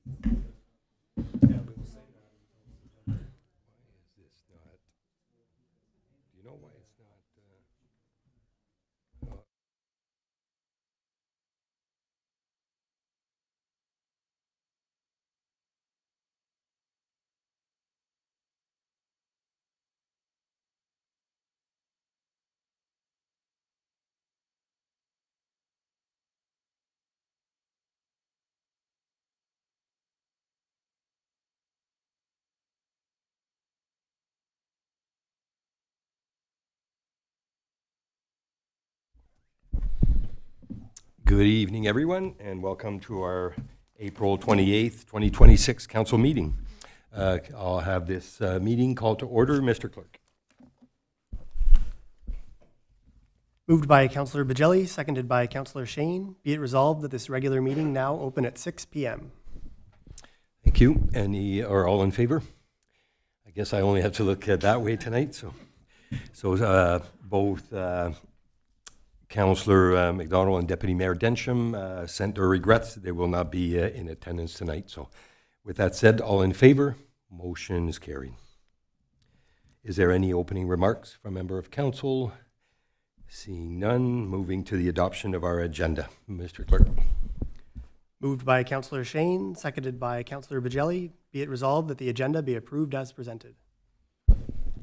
Do you know why it's not? Good evening, everyone, and welcome to our April 28th, 2026 council meeting. I'll have this meeting called to order. Mr. Clerk. Moved by Councillor Bajelli, seconded by Councillor Shane. Be it resolved that this regular meeting now open at 6 p.m. Thank you. Any or all in favor? I guess I only have to look that way tonight. So both Councillor McDonald and Deputy Mayor Densham sent their regrets. They will not be in attendance tonight. So with that said, all in favor? Motion is carried. Is there any opening remarks from a member of council? Seeing none, moving to the adoption of our agenda. Mr. Clerk. Moved by Councillor Shane, seconded by Councillor Bajelli. Be it resolved that the agenda be approved as presented.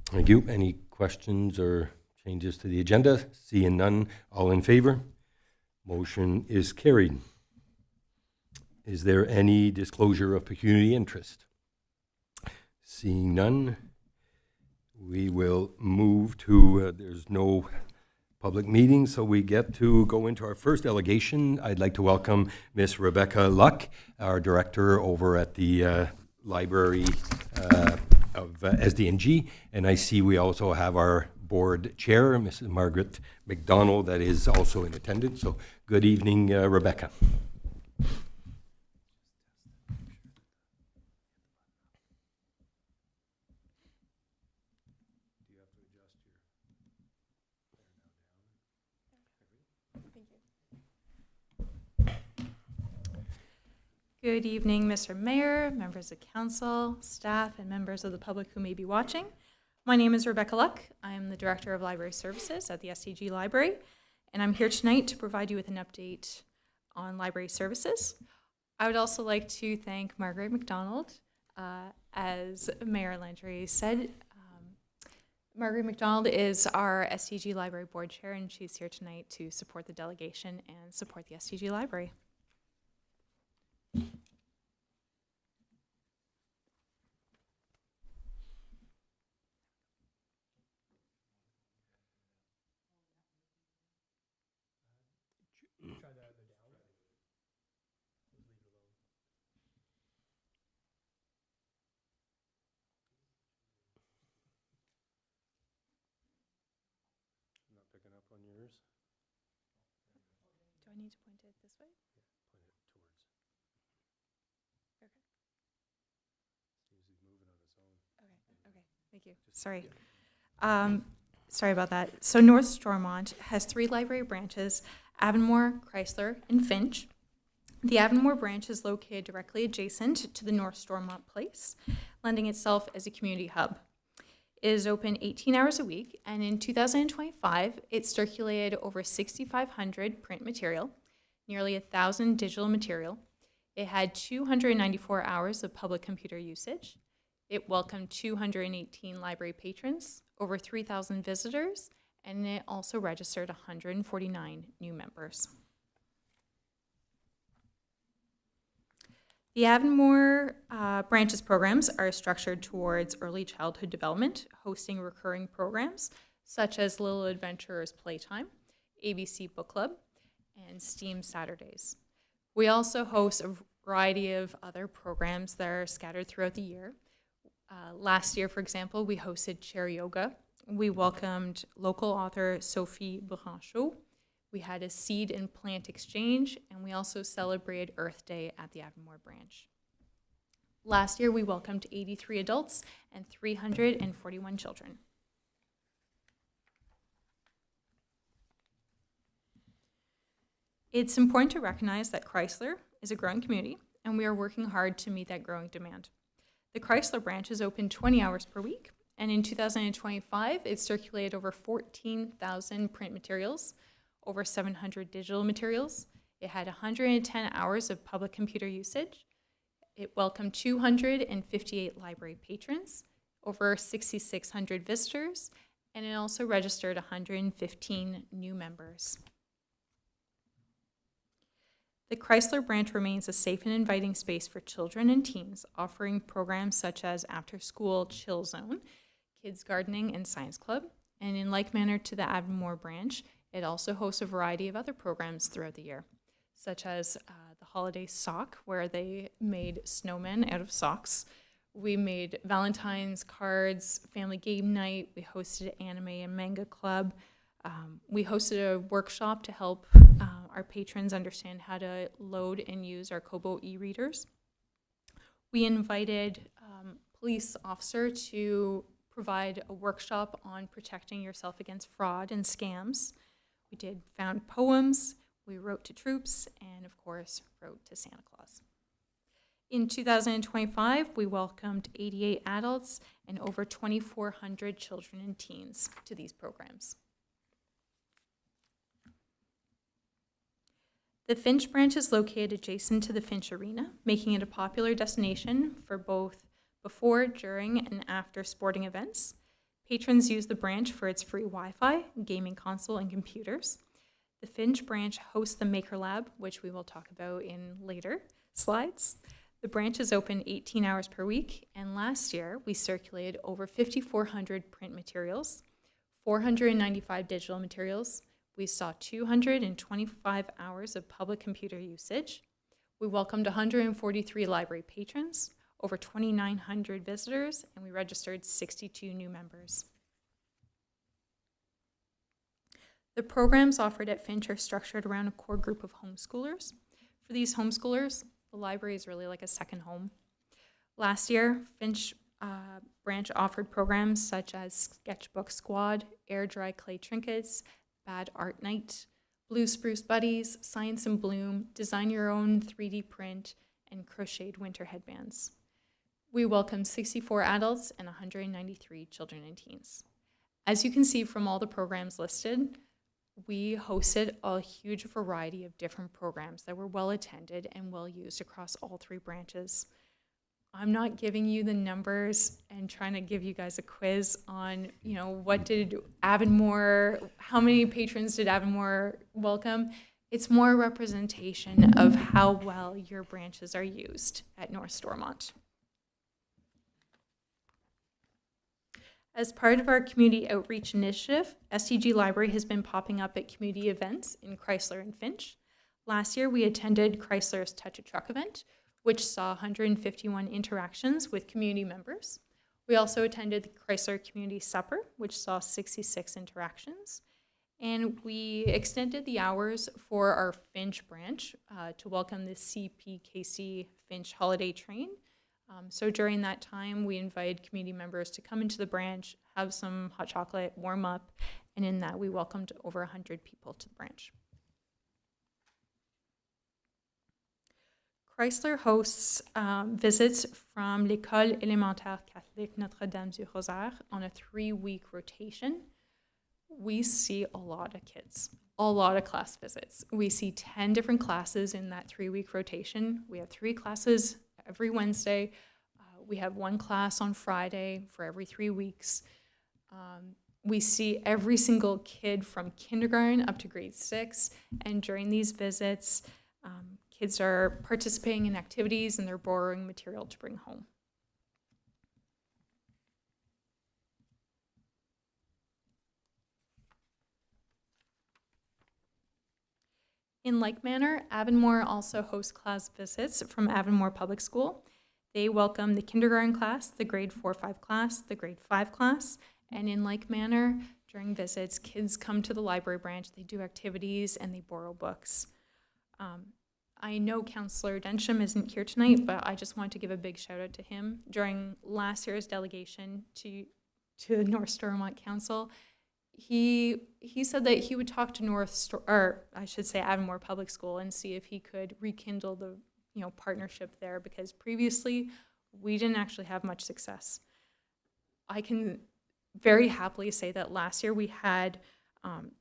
Thank you. Any questions or changes to the agenda? Seeing none, all in favor? Motion is carried. Is there any disclosure of pecuniary interest? Seeing none, we will move to, there's no public meeting, so we get to go into our first delegation. I'd like to welcome Miss Rebecca Luck, our director over at the library of SDNG, and I see we also have our board chair, Mrs. Margaret McDonald, that is also in attendance. So good evening, Rebecca. Good evening, Mr. Mayor, members of council, staff, and members of the public who may be watching. My name is Rebecca Luck. I am the Director of Library Services at the SDG Library, and I'm here tonight to provide you with an update on library services. I would also like to thank Margaret McDonald. As Mayor Landry said, Margaret McDonald is our SDG Library Board Chair, and she's here tonight to support the delegation and support the SDG Library. Not picking up on yours? Do I need to point it this way? Point it towards. Okay. Seems he's moving on its own. Okay, thank you. Sorry. Sorry about that. So North Stormont has 3 library branches, Avonmore, Chrysler, and Finch. The Avonmore branch is located directly adjacent to the North Stormont Place, lending itself as a community hub. It is open 18 hours a week, and in 2025, it circulated over 6,500 print material, nearly 1,000 digital material. It had 294 hours of public computer usage. It welcomed 218 library patrons, over 3,000 visitors, and it also registered 149 new members. The Avonmore branches programs are structured towards early childhood development, hosting recurring programs such as Little Adventurers Playtime, ABC Book Club, and STEAM Saturdays. We also host a variety of other programs that are scattered throughout the year. Last year, for example, we hosted chair yoga. We welcomed local author Sophie Branchot. We had a seed and plant exchange, and we also celebrated Earth Day at the Avonmore branch. Last year, we welcomed 83 adults and 341 children. It's important to recognize that Chrysler is a growing community, and we are working hard to meet that growing demand. The Chrysler branch is open 20 hours per week, and in 2025, it circulated over 14,000 print materials, over 700 digital materials. It had 110 hours of public computer usage. It welcomed 258 library patrons, over 6,600 visitors, and it also registered 115 new members. The Chrysler branch remains a safe and inviting space for children and teens, offering programs such as after-school chill zone, kids gardening, and science club. And in like manner to the Avonmore branch, it also hosts a variety of other programs throughout the year, such as the holiday sock, where they made snowmen out of socks. We made Valentine's cards, family game night. We hosted anime and manga club. We hosted a workshop to help our patrons understand how to load and use our Kobo e-readers. We invited police officer to provide a workshop on protecting yourself against fraud and scams. We did found poems, we wrote to troops, and of course, wrote to Santa Claus. In 2025, we welcomed 88 adults and over 2,400 children and teens to these programs. The Finch branch is located adjacent to the Finch Arena, making it a popular destination for both before, during, and after sporting events. Patrons use the branch for its free Wi-Fi, gaming console, and computers. The Finch branch hosts the Maker Lab, which we will talk about in later slides. The branch is open 18 hours per week, and last year we circulated over 5,400 print materials, 495 digital materials. We saw 225 hours of public computer usage. We welcomed 143 library patrons, over 2,900 visitors, and we registered 62 new members. The programs offered at Finch are structured around a core group of homeschoolers. For these homeschoolers, the library is really like a second home. Last year, Finch branch offered programs such as Sketchbook Squad, Air Dry Clay Trinkets, Bad Art Night, Blue Spruce Buddies, Science in Bloom, Design Your Own 3D Print, and Crocheted Winter Headbands. We welcomed 64 adults and 193 children and teens. As you can see from all the programs listed, we hosted a huge variety of different programs that were well attended and well used across all three branches. I'm not giving you the numbers and trying to give you guys a quiz on, what did Avonmore, how many patrons did Avonmore welcome? It's more a representation of how well your branches are used at North Stormont. As part of our community outreach initiative, STG Library has been popping up at community events in Chrysler and Finch. Last year, we attended Chrysler's Touch a Truck event, which saw 151 interactions with community members. We also attended the Chrysler Community Supper, which saw 66 interactions. And we extended the hours for our Finch branch to welcome the CPKC Finch Holiday Train. So during that time, we invited community members to come into the branch, have some hot chocolate, warm up, and in that we welcomed over 100 people to the branch. Chrysler hosts visits from l'École élémentaire catholique Notre-Dame du Rosaire on a 3-week rotation. We see a lot of kids, a lot of class visits. We see 10 different classes in that 3-week rotation. We have 3 classes every Wednesday. We have 1 class on Friday for every 3 weeks. We see every single kid from kindergarten up to grade 6. And during these visits, kids are participating in activities and they're borrowing material to bring home. In like manner, Avonmore also hosts class visits from Avonmore Public School. They welcome the kindergarten class, the grade 4-5 class, the grade 5 class, and in like manner, during visits, kids come to the library branch, they do activities, and they borrow books. I know Councillor Densham isn't here tonight, but I just want to give a big shout out to him. During last year's delegation to North Stormont Council, he said that he would talk to Avonmore Public School and see if he could rekindle partnership there, because previously we didn't actually have much success. I can very happily say that last year we had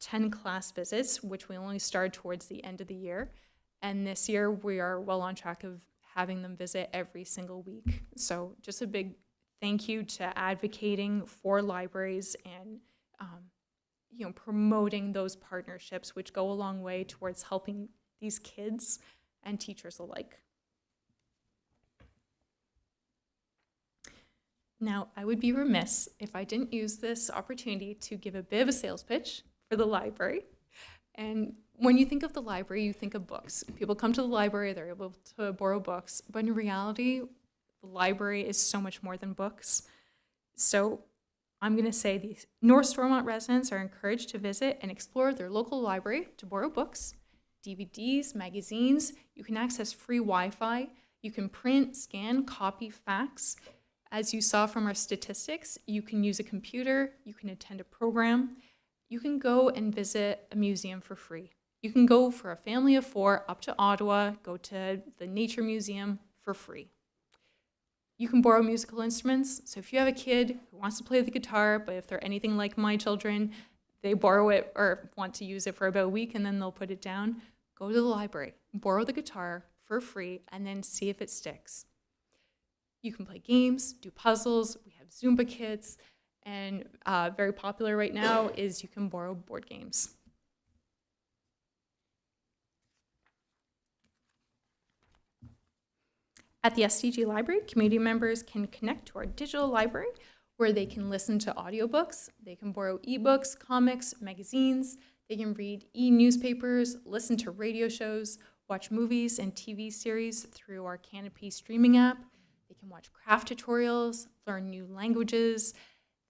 10 class visits, which we only started towards the end of the year. And this year we are well on track of having them visit every single week. So just a big thank you to advocating for libraries and promoting those partnerships, which go a long way towards helping these kids and teachers alike. Now, I would be remiss if I didn't use this opportunity to give a bit of a sales pitch for the library. And when you think of the library, you think of books. People come to the library, they're able to borrow books, but in reality, the library is so much more than books. So I'm going to say the North Stormont residents are encouraged to visit and explore their local library to borrow books, DVDs, magazines. You can access free Wi-Fi. You can print, scan, copy, fax. As you saw from our statistics, you can use a computer, you can attend a program, you can go and visit a museum for free. You can go for a family of 4 up to Ottawa, go to the Nature Museum for free. You can borrow musical instruments. So if you have a kid who wants to play the guitar, but if they're anything like my children, they borrow it or want to use it for about a week and then they'll put it down, go to the library, borrow the guitar for free, and then see if it sticks. You can play games, do puzzles. We have Zumba kits, and very popular right now is you can borrow board games. At the SDG Library, community members can connect to our digital library where they can listen to audiobooks, they can borrow ebooks, comics, magazines, they can read e-newspapers, listen to radio shows, watch movies and TV series through our Canopy streaming app. They can watch craft tutorials, learn new languages,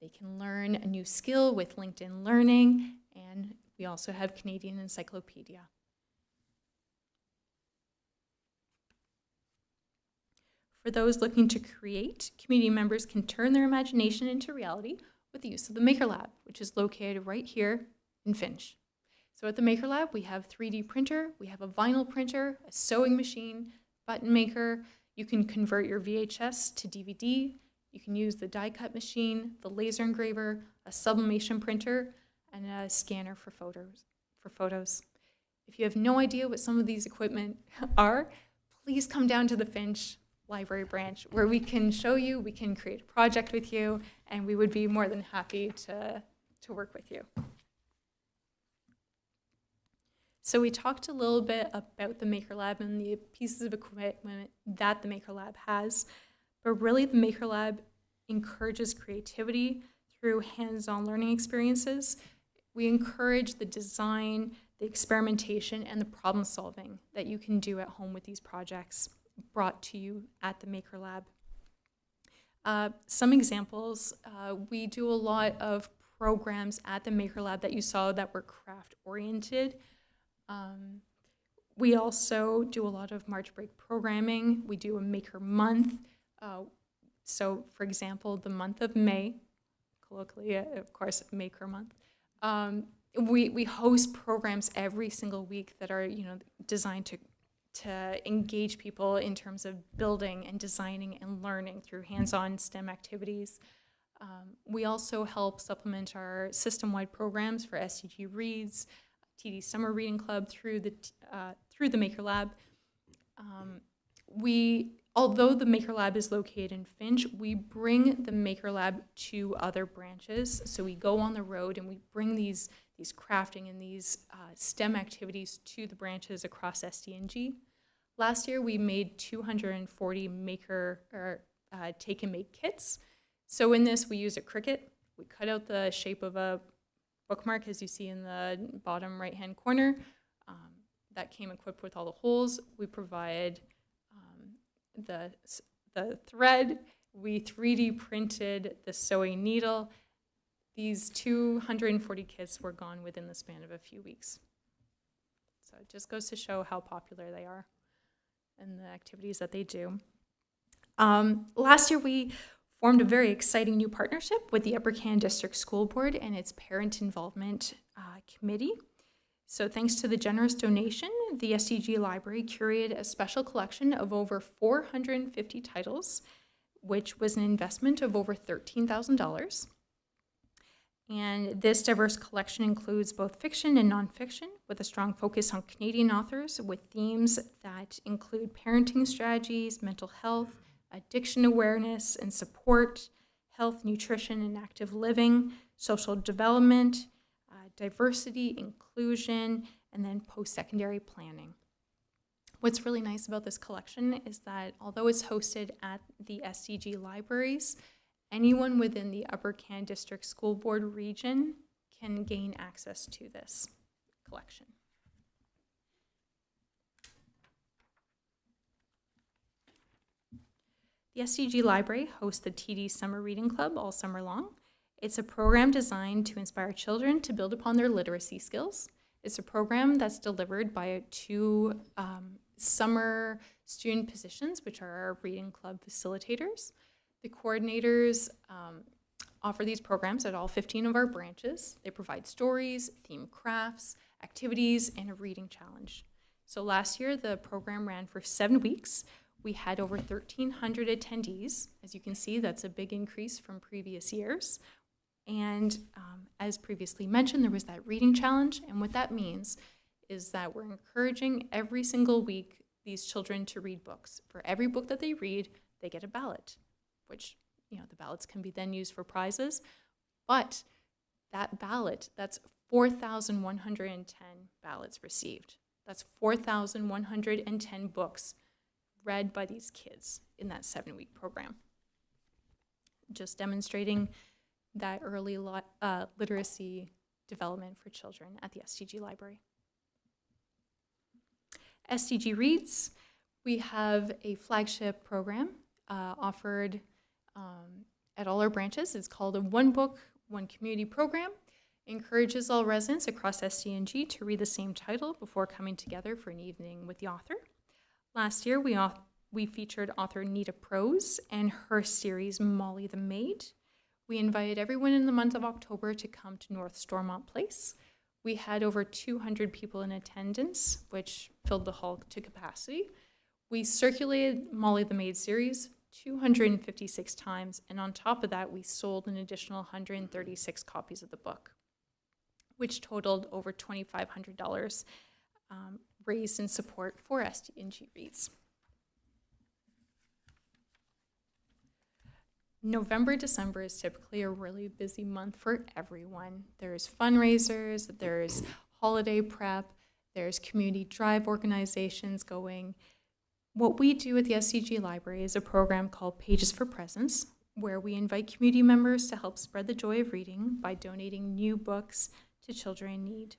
they can learn a new skill with LinkedIn Learning, and we also have Canadian Encyclopedia. For those looking to create, community members can turn their imagination into reality with the use of the Maker Lab, which is located right here in Finch. So at the Maker Lab, we have 3D printer, we have a vinyl printer, a sewing machine, button maker. You can convert your VHS to DVD. You can use the die cut machine, the laser engraver, a sublimation printer, and a scanner for photos. If you have no idea what some of these equipment are, please come down to the Finch Library branch where we can show you, we can create a project with you, and we would be more than happy to work with you. So we talked a little bit about the Maker Lab and the pieces of equipment that the Maker Lab has, but really the Maker Lab encourages creativity through hands-on learning experiences. We encourage the design, the experimentation, and the problem solving that you can do at home with these projects brought to you at the Maker Lab. Some examples, we do a lot of programs at the Maker Lab that you saw that were craft-oriented. We also do a lot of March break programming. We do a Maker Month. So, for example, the month of May, colloquially, of course, Maker Month, we host programs every single week that are, designed to engage people in terms of building and designing and learning through hands-on STEM activities. We also help supplement our system-wide programs for SDG Reads, TD Summer Reading Club through the Maker Lab. Although the Maker Lab is located in Finch, we bring the Maker Lab to other branches. So we go on the road and we bring these crafting and these STEM activities to the branches across SDNG. Last year, we made 240 take and make kits. So in this, we use a Cricut. We cut out the shape of a bookmark, as you see in the bottom right-hand corner. That came equipped with all the holes. We provide the thread. We 3D printed the sewing needle. These 240 kits were gone within the span of a few weeks. So it just goes to show how popular they are and the activities that they do. Last year, we formed a very exciting new partnership with the Upper Canada District School Board and its Parent Involvement Committee. So thanks to the generous donation, the SDG Library curated a special collection of over 450 titles, which was an investment of over $13,000. And this diverse collection includes both fiction and nonfiction, with a strong focus on Canadian authors with themes that include parenting strategies, mental health, addiction awareness and support, health, nutrition and active living, social development, diversity, inclusion, and then post-secondary planning. What's really nice about this collection is that although it's hosted at the SDG libraries, anyone within the Upper Canada District School Board region can gain access to this collection. The SDG Library hosts the TD Summer Reading Club all summer long. It's a program designed to inspire children to build upon their literacy skills. It's a program that's delivered by two summer student positions, which are our reading club facilitators. The coordinators offer these programs at all 15 of our branches. They provide stories, themed crafts, activities, and a reading challenge. So last year, the program ran for 7 weeks. We had over 1,300 attendees. As you can see, that's a big increase from previous years. And as previously mentioned, there was that reading challenge. And what that means is that we're encouraging every single week these children to read books. For every book that they read, they get a ballot, which, the ballots can be then used for prizes. But that ballot, that's 4,110 ballots received. That's 4,110 books read by these kids in that 7-week program. Just demonstrating that early literacy development for children at the SDG Library. SDG Reads, we have a flagship program offered at all our branches. It's called a One Book, One Community program. It encourages all residents across SDNG to read the same title before coming together for an evening with the author. Last year, we featured author Nita Prose and her series Molly the Maid. We invited everyone in the month of October to come to North Stormont Place. We had over 200 people in attendance, which filled the hall to capacity. We circulated Molly the Maid series 256 times, and on top of that, we sold an additional 136 copies of the book, which totaled over $2,500 raised in support for SDNG Reads. November, December is typically a really busy month for everyone. There's fundraisers, there's holiday prep, there's community drive organizations going. What we do at the SCG Library is a program called Pages for Presents, where we invite community members to help spread the joy of reading by donating new books to children in need.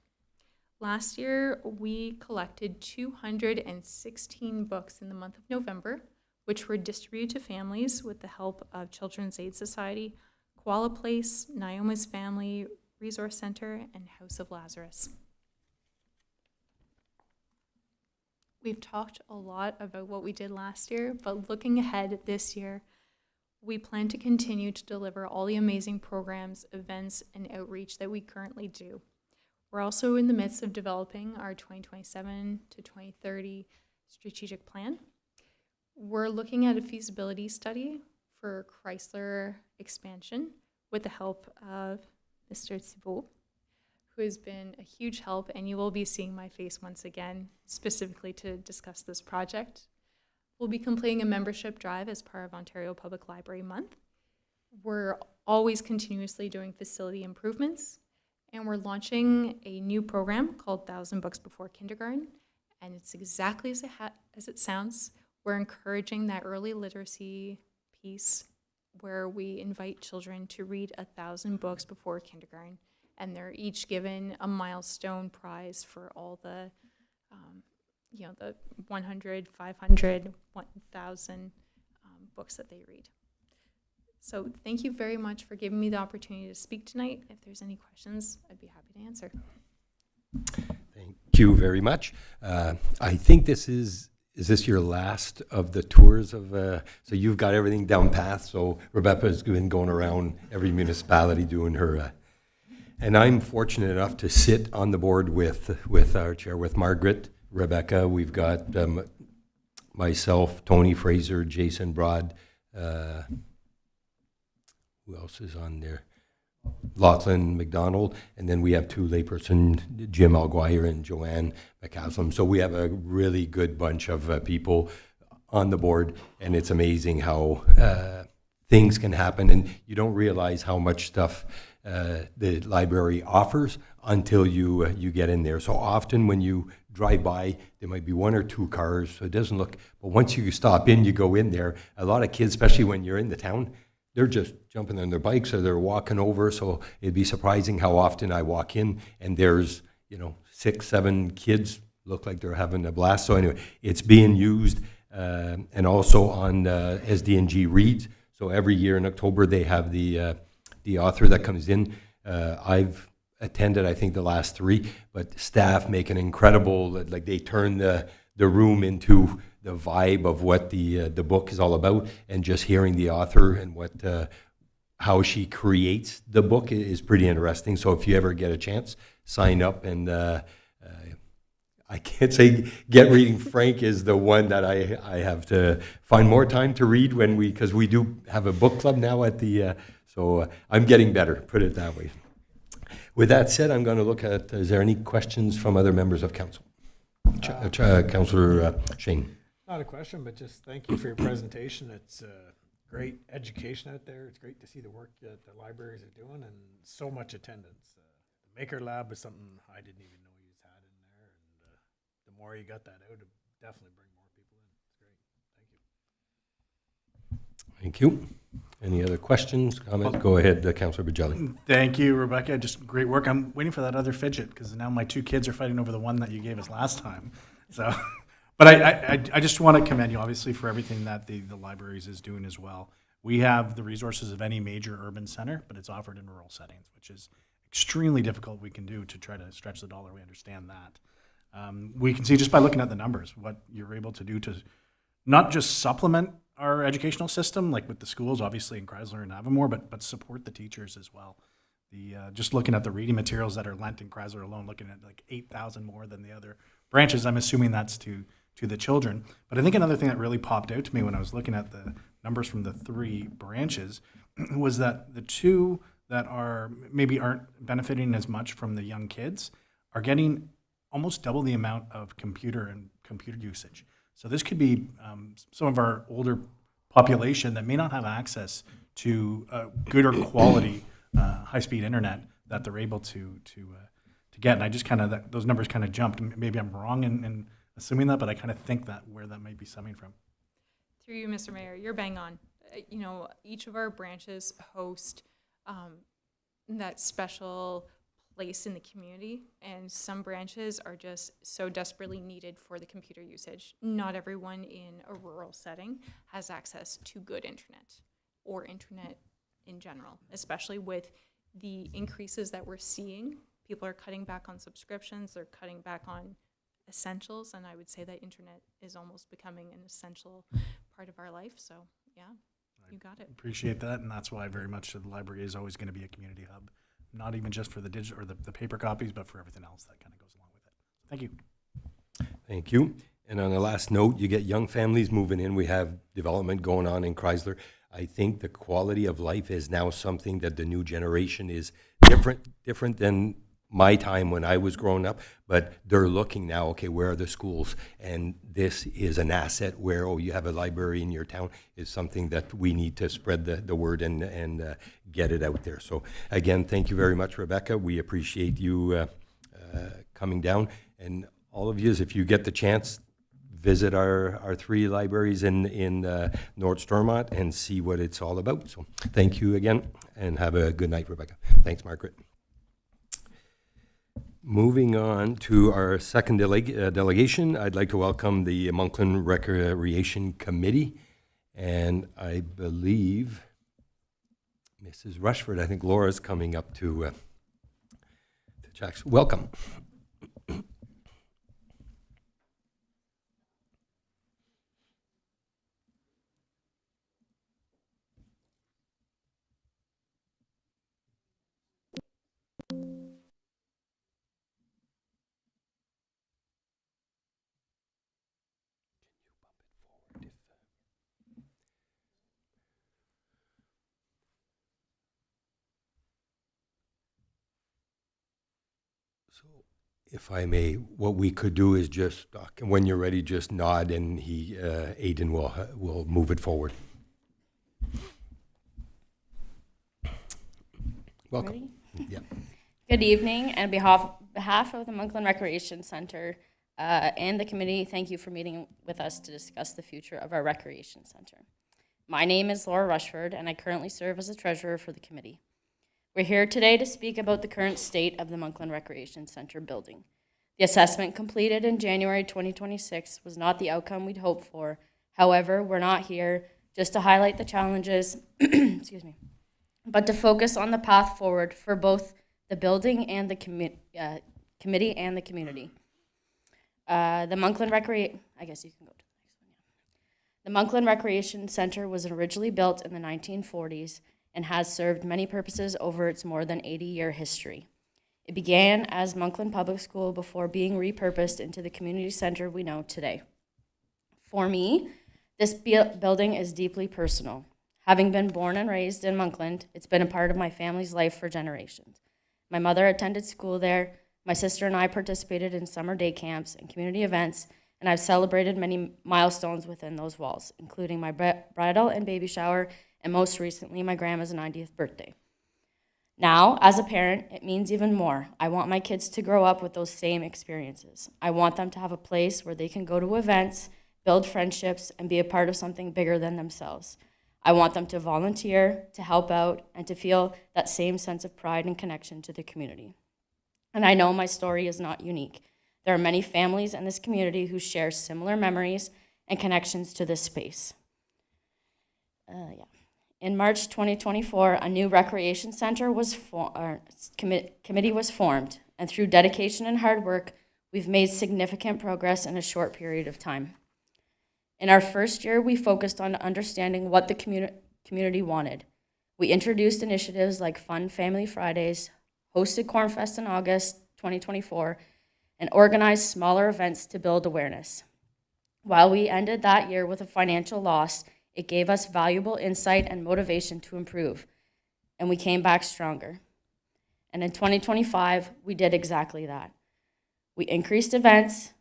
Last year, we collected 216 books in the month of November, which were distributed to families with the help of Children's Aid Society, Koala Place, Naomi's Family Resource Center, and House of Lazarus. We've talked a lot about what we did last year, but looking ahead this year, we plan to continue to deliver all the amazing programs, events, and outreach that we currently do. We're also in the midst of developing our 2027 to 2030 strategic plan. We're looking at a feasibility study for Chrysler expansion with the help of Mr. Thibault, who has been a huge help, and you will be seeing my face once again, specifically to discuss this project. We'll be completing a membership drive as part of Ontario Public Library Month. We're always continuously doing facility improvements, and we're launching a new program called 1,000 Books Before Kindergarten, and it's exactly as it sounds. We're encouraging that early literacy piece where we invite children to read 1,000 books before kindergarten, and they're each given a milestone prize for all the, the 100, 500, 1,000 books that they read. So thank you very much for giving me the opportunity to speak tonight. If there's any questions, I'd be happy to answer. Thank you very much. I think this is this your last of the tours of, so you've got everything down path, so Rebecca's been going around every municipality doing her And I'm fortunate enough to sit on the board with our chair, with Margaret, Rebecca. We've got myself, Tony Fraser, Jason Broad. Who else is on there? Lachlan McDonald. And then we have two layperson, Jim Alguire and Joanne McCaslin. So we have a really good bunch of people on the board. And it's amazing how things can happen. And you don't realize how much stuff the library offers until you get in there. So often when you drive by, there might be one or two cars, so it doesn't look, but once you stop in, you go in there, a lot of kids, especially when you're in the town, they're just jumping on their bikes or they're walking over. So it'd be surprising how often I walk in and there's, 6, 7 kids look like they're having a blast. So anyway, it's being used and also on SDNG Reads. So every year in October, they have the author that comes in. I've attended, I think, the last 3, but staff make an incredible, like they turn the room into the vibe of what the book is all about, and just hearing the author and how she creates the book is pretty interesting. So if you ever get a chance, sign up. And I can't say get reading. Frank is the one that I have to find more time to read because we do have a book club now at the. So I'm getting better, put it that way. With that said, I'm going to look at, is there any questions from other members of council? Councillor Shane. Not a question, but just thank you for your presentation. It's great education out there. It's great to see the work that the libraries are doing and so much attendance. The Maker Lab is something I didn't even know you had in there. And the more you got that out, it definitely bring more people in. It's great. Thank you. Thank you. Any other questions, comments? Go ahead, Councillor Bajelli. Thank you, Rebecca. Just great work. I'm waiting for that other fidget because now my 2 kids are fighting over the one that you gave us last time. So, but I just want to commend you, obviously, for everything that the libraries is doing as well. We have the resources of any major urban center, but it's offered in rural settings, which is extremely difficult we can do to try to stretch the dollar. We understand that. We can see just by looking at the numbers what you're able to do to not just supplement our educational system, like with the schools, obviously in Chrysler and Avamore, but support the teachers as well. Just looking at the reading materials that are lent in Chrysler alone, looking at like 8,000 more than the other branches, I'm assuming that's to the children. But I think another thing that really popped out to me when I was looking at the numbers from the 3 branches was that the 2 that aren't benefiting as much from the young kids are getting almost double the amount of computer usage. So this could be some of our older population that may not have access to good or quality high-speed internet that they're able to get. And I just those numbers kind of jumped. Maybe I'm wrong in assuming that, but I kind of think that where that might be stemming from. Through you, Mr. Mayor, you're bang on. Each of our branches host that special place in the community, and some branches are just so desperately needed for the computer usage. Not everyone in a rural setting has access to good internet or internet in general, especially with the increases that we're seeing. People are cutting back on subscriptions, they're cutting back on essentials, and I would say that internet is almost becoming an essential part of our life. So yeah, you got it. Appreciate that, and that's why very much the library is always going to be a community hub. Not even just for the digital or the paper copies, but for everything else that kind of goes along with it. Thank you. Thank you. And on the last note, you get young families moving in. We have development going on in Chrysler. I think the quality of life is now something that the new generation is different than my time when I was growing up, but they're looking now, okay, where are the schools? And this is an asset where, you have a library in your town is something that we need to spread the word and get it out there. So again, thank you very much, Rebecca. We appreciate you coming down. And all of you, if you get the chance, visit our 3 libraries in North Stormont and see what it's all about. So thank you again, and have a good night, Rebecca. Thanks, Margaret. Moving on to our second delegation, I'd like to welcome the Monkland Recreation Committee, and I believe Mrs. Rushford, I think Laura's coming up to Jackson. Welcome. If I may, what we could do is just, when you're ready, just nod and Aiden will move it forward. Welcome. Yeah. Good evening. On behalf of the Monkland Recreation Center and the committee, thank you for meeting with us to discuss the future of our recreation center. My name is Laura Rushford, and I currently serve as the treasurer for the committee. We're here today to speak about the current state of the Monkland Recreation Center building. The assessment completed in January 2026 was not the outcome we'd hoped for. However, we're not here just to highlight the challenges, excuse me, but to focus on the path forward for both the building and the committee and the community. The Monkland Recreation Center was originally built in the 1940s and has served many purposes over its more than 80-year history. It began as Monkland Public School before being repurposed into the community center we know today. For me, this building is deeply personal. Having been born and raised in Monkland, it's been a part of my family's life for generations. My mother attended school there, my sister and I participated in summer day camps and community events, and I've celebrated many milestones within those walls, including my bridal and baby shower, and most recently, my grandma's 90th birthday. Now, as a parent, it means even more. I want my kids to grow up with those same experiences. I want them to have a place where they can go to events, build friendships, and be a part of something bigger than themselves. I want them to volunteer, to help out, and to feel that same sense of pride and connection to the community. And I know my story is not unique. There are many families in this community who share similar memories and connections to this space. In March 2024, a new recreation center committee was formed, and through dedication and hard work, we've made significant progress in a short period of time. In our first year, we focused on understanding what the community wanted. We introduced initiatives like Fun Family Fridays, hosted Cornfest in August 2024, and organized smaller events to build awareness. While we ended that year with a financial loss, it gave us valuable insight and motivation to improve, and we came back stronger. And in 2025, we did exactly that. We increased events.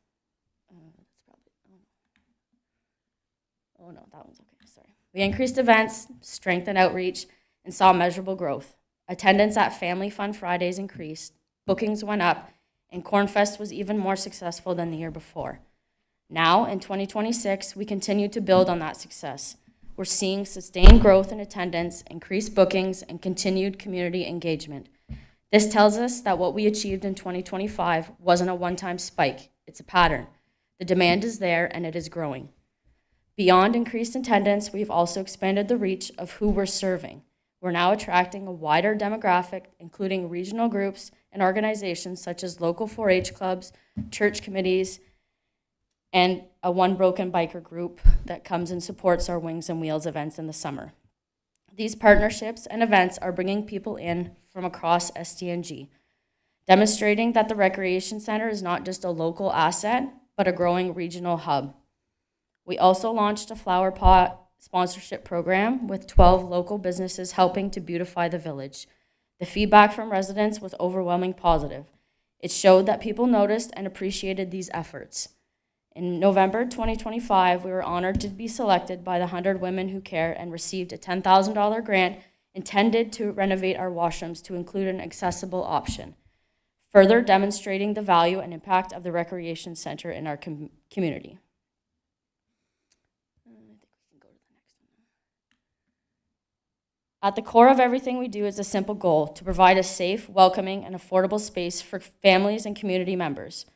We increased events, strengthened outreach, and saw measurable growth. Attendance at Family Fun Fridays increased, bookings went up, and Cornfest was even more successful than the year before. Now, in 2026, we continue to build on that success. We're seeing sustained growth in attendance, increased bookings, and continued community engagement. This tells us that what we achieved in 2025 wasn't a one-time spike. It's a pattern. The demand is there, and it is growing. Beyond increased attendance, we've also expanded the reach of who we're serving. We're now attracting a wider demographic, including regional groups and organizations such as local 4-H clubs, church committees, and a One Broken Biker group that comes and supports our Wings and Wheels events in the summer. These partnerships and events are bringing people in from across SDNG, demonstrating that the Recreation Center is not just a local asset, but a growing regional hub. We also launched a flower pot sponsorship program with 12 local businesses helping to beautify the village. The feedback from residents was overwhelmingly positive. It showed that people noticed and appreciated these efforts. In November 2025, we were honored to be selected by the 100 Women Who Care and received a $10,000 grant intended to renovate our washrooms to include an accessible option, further demonstrating the value and impact of the Recreation Center in our community. At the core of everything we do is a simple goal: to provide a safe, welcoming, and affordable space for families and community members.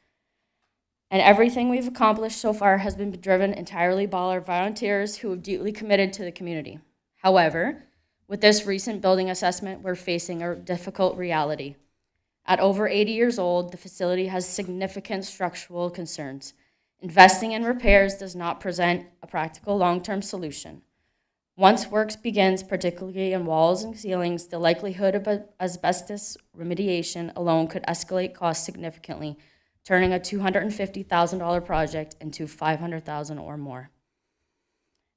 And everything we've accomplished so far has been driven entirely by our volunteers who have deeply committed to the community. However, with this recent building assessment, we're facing a difficult reality. At over 80 years old, the facility has significant structural concerns. Investing in repairs does not present a practical long-term solution. Once work begins, particularly in walls and ceilings, the likelihood of asbestos remediation alone could escalate costs significantly, turning a $250,000 project into $500,000 or more.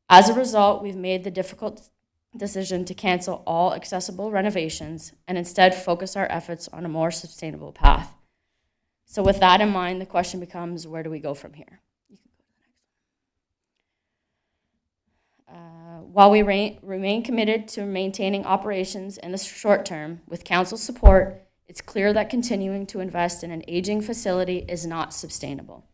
As a result, we've made the difficult decision to cancel all accessible renovations and instead focus our efforts on a more sustainable path. So with that in mind, the question becomes, where do we go from here? You can go to the next one. While we remain committed to maintaining operations in the short term, with council support, it's clear that continuing to invest in an aging facility is not sustainable.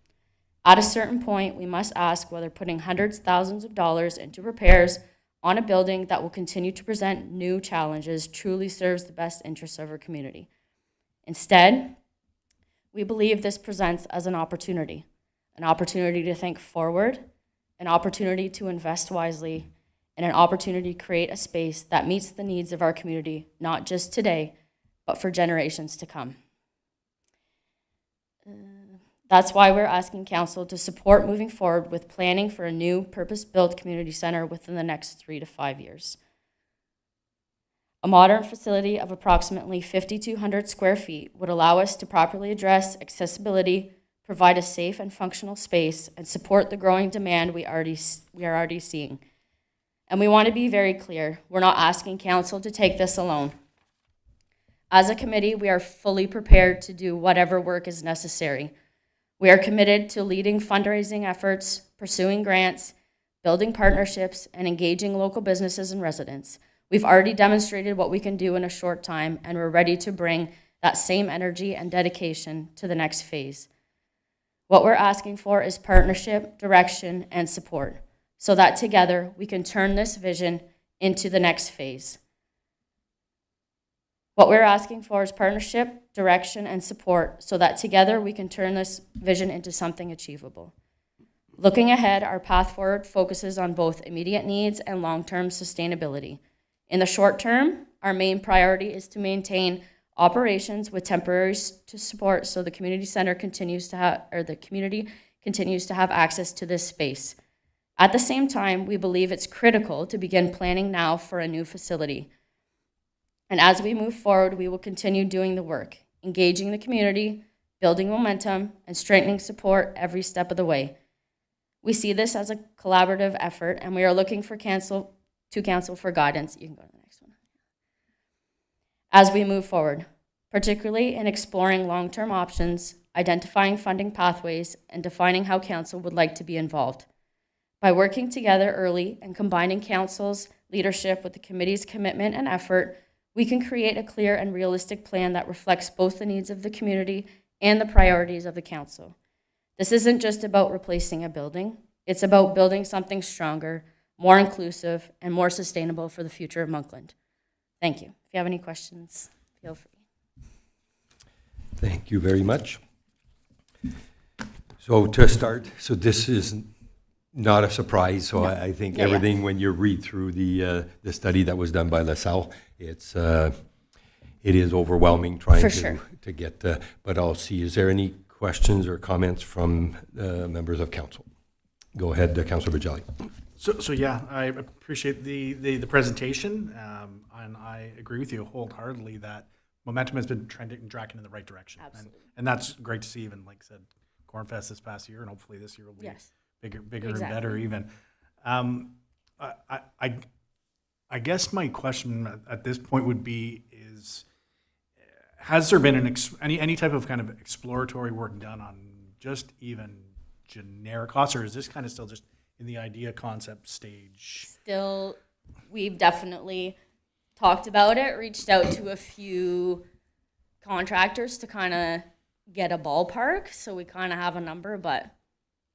At a certain point, we must ask whether putting hundreds, thousands of dollars into repairs on a building that will continue to present new challenges truly serves the best interests of our community. Instead, we believe this presents as an opportunity to think forward, an opportunity to invest wisely, and an opportunity to create a space that meets the needs of our community, not just today, but for generations to come. That's why we're asking council to support moving forward with planning for a new purpose-built community center within the next 3 to 5 years. A modern facility of approximately 5,200 square feet would allow us to properly address accessibility, provide a safe and functional space, and support the growing demand we are already seeing. And we want to be very clear, we're not asking council to take this alone. As a committee, we are fully prepared to do whatever work is necessary. We are committed to leading fundraising efforts, pursuing grants, building partnerships, and engaging local businesses and residents. We've already demonstrated what we can do in a short time, and we're ready to bring that same energy and dedication to the next phase. What we're asking for is partnership, direction, and support, so that together we can turn this vision into the next phase. What we're asking for is partnership, direction, and support, so that together we can turn this vision into something achievable. Looking ahead, our path forward focuses on both immediate needs and long-term sustainability. In the short term, our main priority is to maintain operations with temporaries to support so the community center continues to have access to this space. At the same time, we believe it's critical to begin planning now for a new facility. And as we move forward, we will continue doing the work, engaging the community, building momentum, and strengthening support every step of the way. We see this as a collaborative effort, and we are looking for council for guidance. You can go to the next one. As we move forward, particularly in exploring long-term options, identifying funding pathways, and defining how council would like to be involved. By working together early and combining council's leadership with the committee's commitment and effort, we can create a clear and realistic plan that reflects both the needs of the community and the priorities of the council. This isn't just about replacing a building. It's about building something stronger, more inclusive, and more sustainable for the future of Monkland. Thank you. If you have any questions, feel free. Thank you very much. So to start, this is not a surprise. So No. I think Yeah, everything, when you read through the study that was done by LaSalle, it is overwhelming trying For to sure. to get. But I'll see. Is there any questions or comments from members of council? Go ahead, Councilor Bajelli. So yeah, I appreciate the presentation, and I agree with you wholeheartedly that momentum has been trending and tracking in the right direction. Absolutely. And that's great to see, even like I said, Cornfest this past year, and hopefully this year will be Yes. bigger Exactly. and better even. I guess my question at this point would be is, has there been any type of kind of exploratory work done on just even generic costs, or is this kind of still just in the idea concept stage? Still, we've definitely talked about it, reached out to a few contractors to kind of get a ballpark, so we kind of have a number, but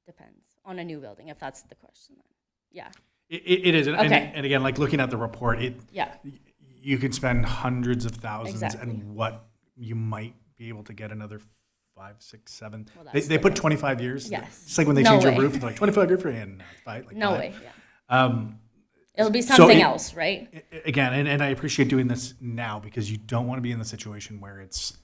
depends on a new building, if that's the question. Yeah. It is, and, Okay. and again, like looking at the report, Yeah. you could spend hundreds of thousands, Exactly. and what you might be able to get another 5, 6, 7. Well, They, that's they the put thing. 25 years. Yes. It's like when they No change your way. roof, they're like 25 years for and five. No way. Yeah. It'll be so something it- else, right? Again, and I appreciate doing this now because you don't want to be in the situation where it's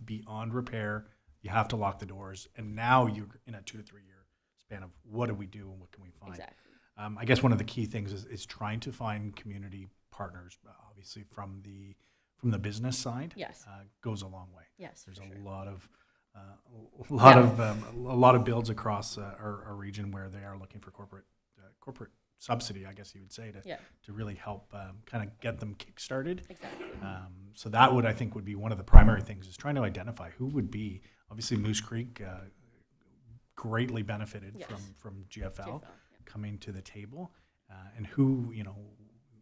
beyond repair. You have to lock the doors, and now you're in a 2 to 3 year span of what do we do and what can we find. Exactly. I guess one of the key things is trying to find community partners. Obviously, from the business side, Yes. goes a long way. Yes. There's for sure. a lot of builds across our region where they are looking for corporate subsidy, I guess you would say, Yeah. to really help kind of get them kickstarted. Exactly. So that would, I think, would be one of the primary things is trying to identify who would be obviously Moose Creek greatly benefited Yes. from GFL GFL, coming to the table, and who, you know,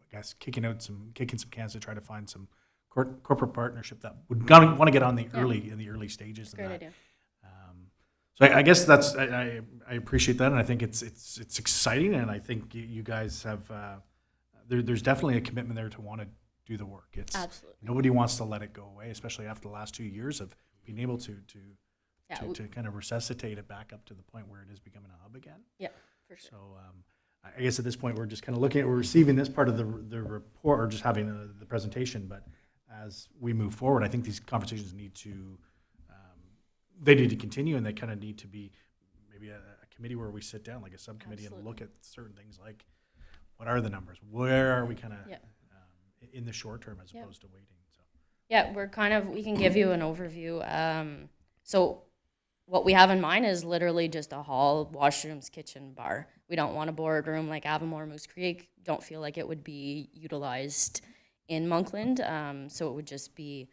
I guess kicking some cans to try to find some corporate partnership that would want to get on the Yeah. early stages. Great of that. idea. So I guess that's I appreciate that, and I think it's exciting, and I think you guys have there's definitely a commitment there to want to do the work. It's Absolutely. nobody wants to let it go away, especially after the last 2 years of being able to Yeah, to kind of resuscitate it back up to the point where it is becoming a hub again. yeah, for sure. So I guess at this point we're just kind of looking at we're receiving this part of the report or just having the presentation, but as we move forward, I think these conversations need to they need to continue, and they kind of need to be maybe a committee where we sit down, like a subcommittee, and look at certain things like what are the numbers, where are we kind of Yeah. in the short term as Yeah. opposed to waiting. So Yeah, we can give you an overview. So what we have in mind is literally just a hall, washrooms, kitchen, bar. We don't want a boardroom like Avamore, Moose Creek. Don't feel like it would be utilized in Monkland. So it would just be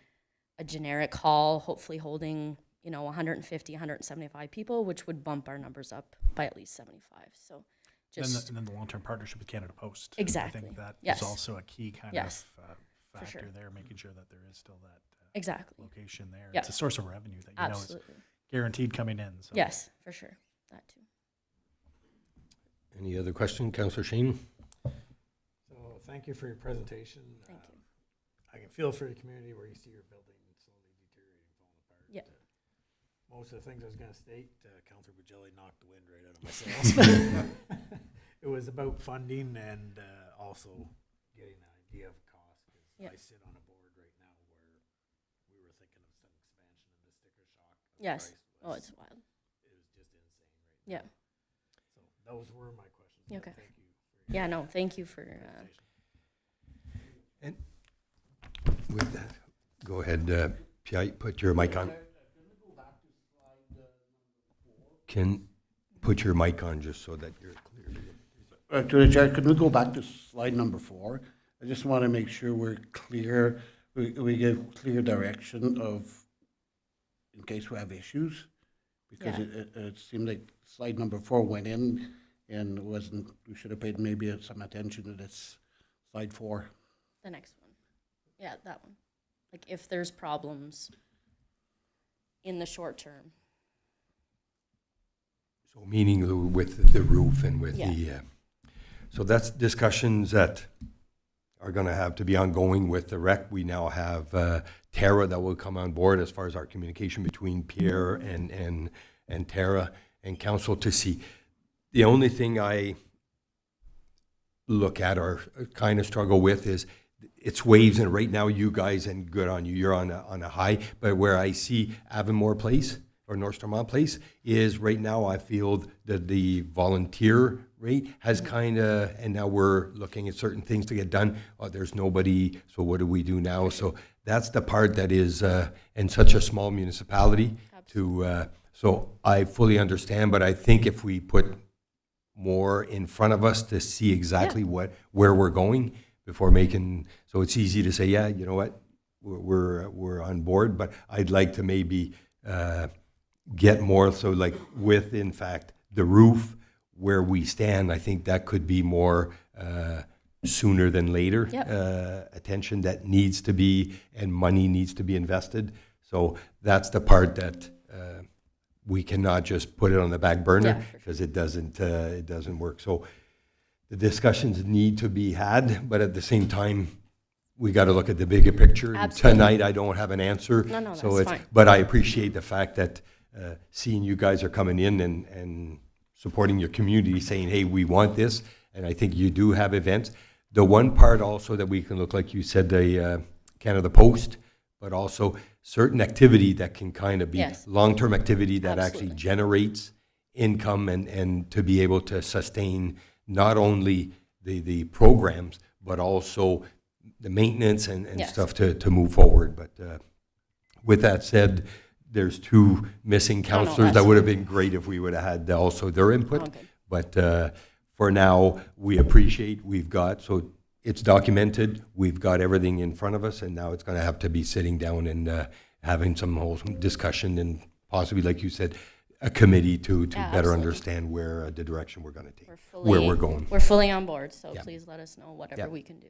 a generic hall, hopefully holding, 150, 175 people, which would bump our numbers up by at least 75. So just and then the long-term partnership with Canada Post. Exactly. I think that is Yes. also a key kind Yes. of factor sure. there, making sure that there is still that exactly. location there. Yeah. It's a source of revenue that you know Absolutely. is guaranteed coming in. So. Yes, for sure. That too. Any other question, Councillor Shane? So thank you for your presentation. Thank you. I can feel for the community where you see your building slowly deteriorating, falling apart. Yeah. Most of the things I was going to state, Councillor Bajelli knocked the wind right out of my sails. It was about funding and also getting an idea of cost. Because Yeah. I sit on a board right now where we were thinking of some expansion of the sticker shock. The Yes. price Oh, was- it's wild. it was just insane right Yeah. now. So those were my questions. but Okay. Thank you. For your Yeah, no, thank you for, presentation. And with that, go ahead, Pi, put your mic on. Can put your mic on just so that you're clear. To the chair, could we go back to slide number 4? I just want to make sure we're clear, we give clear direction of, in case we have issues. Because Yeah. it seemed like slide number 4 went in and wasn't, we should have paid maybe some attention to this slide 4. the next one. Yeah, that one. Like if there's problems in the short term. So meaning with the roof and with Yeah. the, so that's discussions that are going to have to be ongoing with the rec. We now have Tara that will come on board as far as our communication between Pierre and Tara and council to see. The only thing I look at or kind of struggle with is it's waves, and right now you guys, and good on you, you're on a high, but where I see Avonmore Place or North Stormont Place is right now I feel that the volunteer rate has kind of, and now we're looking at certain things to get done. Oh, there's nobody, so what do we do now? So that's the part that is in such a small municipality to, so I fully understand, but I think if we put more in front of us to see exactly where we're going before making, so it's easy to say, yeah, you know what, we're on board, but I'd like to maybe get more, so like with, in fact, the roof, where we stand, I think that could be more sooner than later. Yep. Attention that needs to be, and money needs to be invested. So that's the part that we cannot just put it on the back burner, Yeah, for sure. because it doesn't work. So the discussions need to be had, but at the same time, we got to look at the bigger picture. And Absolutely. tonight, I don't have an answer. No, so that's it's, fine. But I appreciate the fact that seeing you guys are coming in and supporting your community, saying, hey, we want this, and I think you do have events. The one part also that we can look, like you said, the Canada Post, but also certain activity that can kind of be Yes. long-term activity that actually Absolutely. generates income and to be able to sustain not only the programs, but also the maintenance and Yes. stuff to move forward. But with that said, there's 2 missing counselors that that's would have been great if we would have had also their input. Okay. But for now, we appreciate, we've got, so it's documented, we've got everything in front of us, and now it's going to have to be sitting down and having some wholesome discussion and possibly, like you said, a committee to Yeah, better absolutely. understand where the direction we're going to take, We're where fully, we're going. we're fully on board, so Yeah. please let us know whatever Yeah. we can do.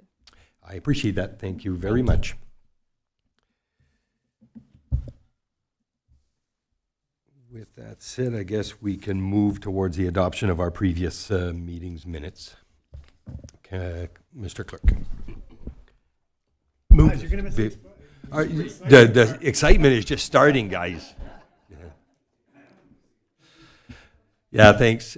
I appreciate that. Thank you very much. With that said, I guess we can move towards the adoption of our previous meetings minutes. Mr. Clerk. Moved, You're gonna miss Be- The excitement is just starting, guys. Yeah, thanks.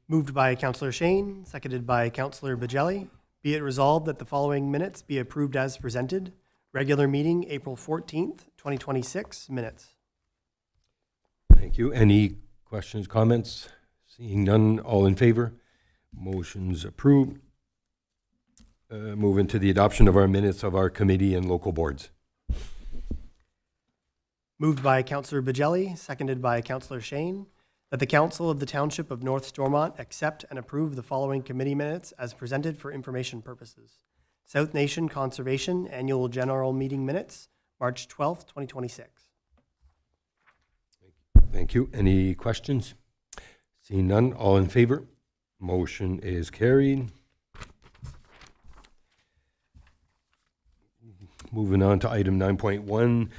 moved by Councillor Shane, seconded by Councillor Bajelli. Be it resolved that the following minutes be approved as presented. Regular meeting, April 14th, 2026, minutes. Thank you. Any questions, comments? Seeing none, all in favor? Motion's approved. Moving to the adoption of our minutes of our committee and local boards. Moved by Councillor Bajelli, seconded by Councillor Shane, that the Council of the Township of North Stormont accept and approve the following committee minutes as presented for information purposes. South Nation Conservation Annual General Meeting Minutes, March 12th, 2026. Thank you. Any questions? Seeing none, all in favor? Motion is carried. Moving on to item 9.1,